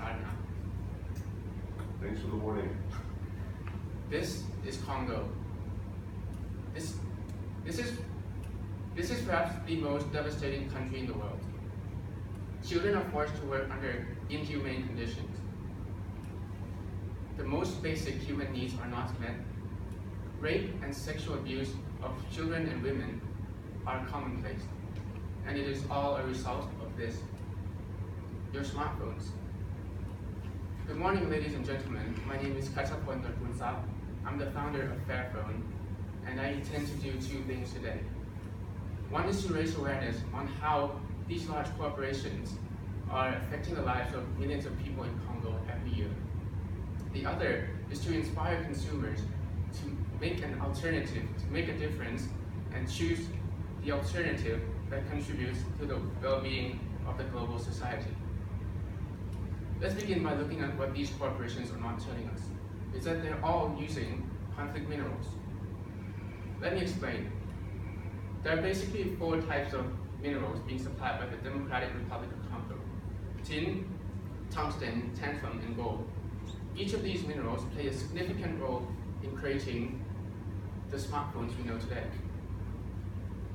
start now. Thanks for the warning. This is Congo. This is perhaps the most devastating country in the world. Children are forced to work under inhumane conditions. The most basic human needs are not met. Rape and sexual abuse of children and women are commonplace, and it is all a result of this. Your smartphones. Good morning, ladies and gentlemen. My name is Kachapon Dorpunsa. I'm the founder of Fairphone, and I intend to do two things today. One is to raise awareness on how these large corporations are affecting the lives of millions of people in Congo every year. The other is to inspire consumers to make an alternative, to make a difference, and choose the alternative that contributes to the well-being of the global society. Let's begin by looking at what these corporations are not telling us. Is that they're all using conflict minerals. Let me explain. There are basically four types of minerals being supplied by the Democratic Republic of Congo: tin, tungsten, tantalum, and gold. Each of these minerals play a significant role in creating the smartphones we know today.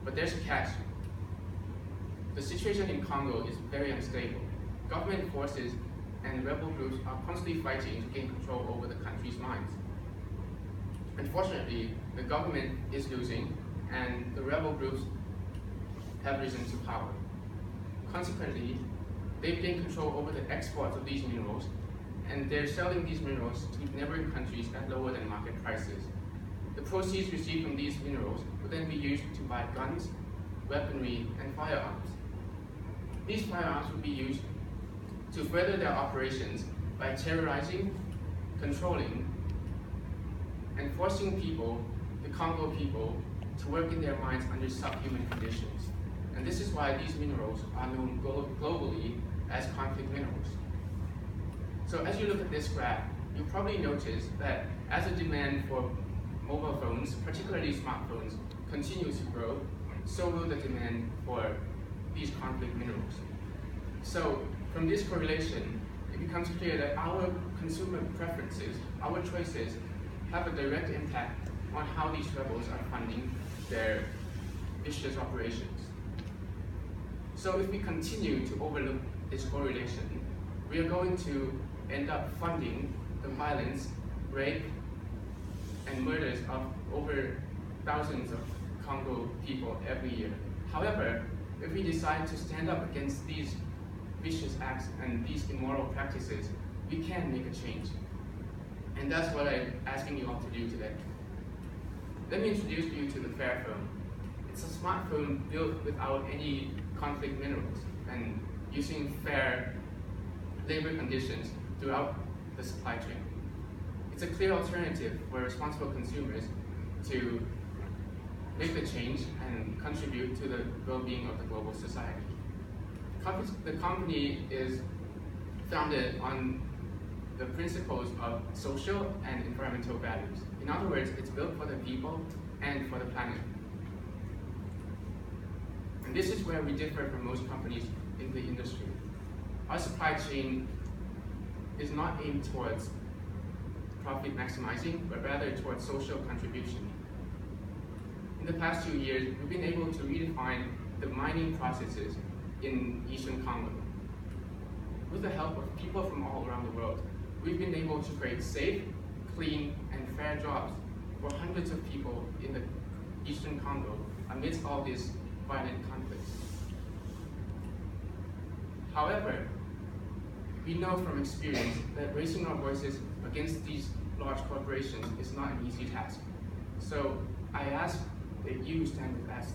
But there's a catch. The situation in Congo is very unstable. Government forces and rebel groups are constantly fighting to gain control over the country's mines. Unfortunately, the government is losing, and the rebel groups have risen to power. Consequently, they've gained control over the exports of these minerals, and they're selling these minerals to neighboring countries at lower than market prices. The proceeds received from these minerals will then be used to buy guns, weaponry, and firearms. These firearms will be used to further their operations by terrorizing, controlling, and forcing people, the Congo people, to work in their mines under subhuman conditions. And this is why these minerals are known globally as conflict minerals. So as you look at this graph, you probably notice that as the demand for mobile phones, particularly smartphones, continues to grow, so will the demand for these conflict minerals. So from this correlation, it becomes clear that our consumer preferences, our choices, have a direct impact on how these rebels are funding their vicious operations. So if we continue to overlook this correlation, we are going to end up funding the violence, rape, and murders of over thousands of Congo people every year. However, if we decide to stand up against these vicious acts and these immoral practices, we can make a change. And that's what I'm asking you all to do today. Let me introduce you to the Fairphone. It's a smartphone built without any conflict minerals and using fair labor conditions throughout the supply chain. It's a clear alternative for responsible consumers to make the change and contribute to the well-being of the global society. The company is founded on the principles of social and environmental values. In other words, it's built for the people and for the planet. And this is where we differ from most companies in the industry. Our supply chain is not aimed towards profit maximizing, but rather towards social contribution. In the past 2 years, we've been able to redefine the mining processes in Eastern Congo. With the help of people from all around the world, we've been able to create safe, clean, and fair jobs for hundreds of people in the Eastern Congo amidst all these violent conflicts. However, we know from experience that raising our voices against these large corporations is not an easy task. So I ask that you stand with us.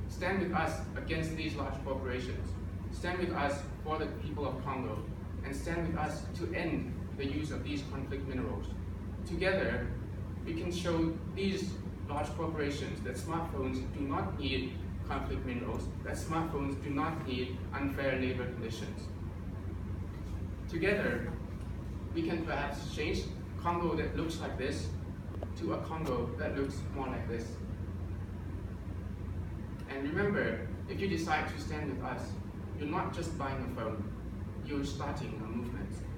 Stand with us against these large corporations. Stand with us for the people of Congo, and stand with us to end the use of these conflict minerals. Together, we can show these large corporations that smartphones do not need conflict minerals, that smartphones do not need unfair labor conditions. Together, we can perhaps change Congo that looks like this to a Congo that looks more like this. And remember, if you decide to stand with us, you're not just buying a phone, you're starting a movement.